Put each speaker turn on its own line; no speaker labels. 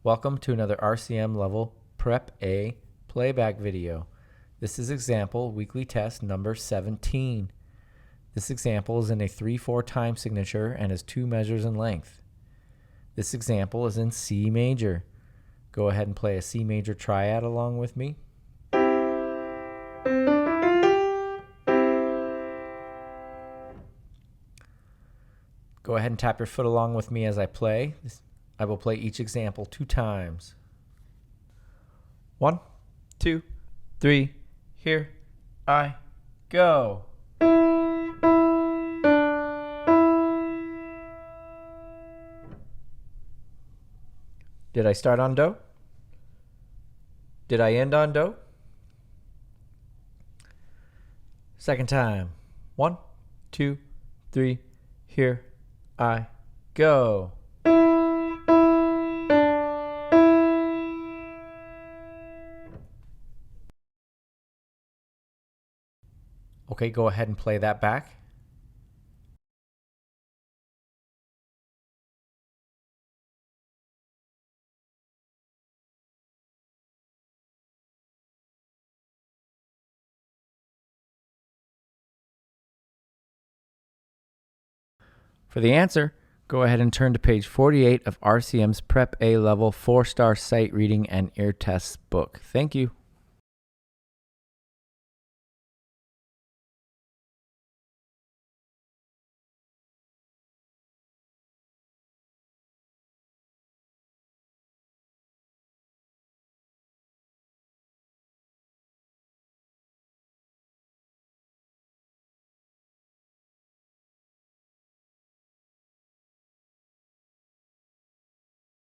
Welcome to another RCM level Prep A playback video. This is example weekly test number 17. This example is in a 3/4 time signature and has 2 measures in length. This example is in C major. Go ahead and play a C major triad along with me. Go ahead and tap your foot along with me as I play. I will play each example 2 times. 1, 2, 3, here I go. Did I start on Do? Did I end on Do? Second time. 1, 2, 3, here I go. Okay, go ahead and play that back. For the answer, go ahead and turn to page 48 of RCM's Prep A Level 4-star sight reading and ear tests book. Thank you.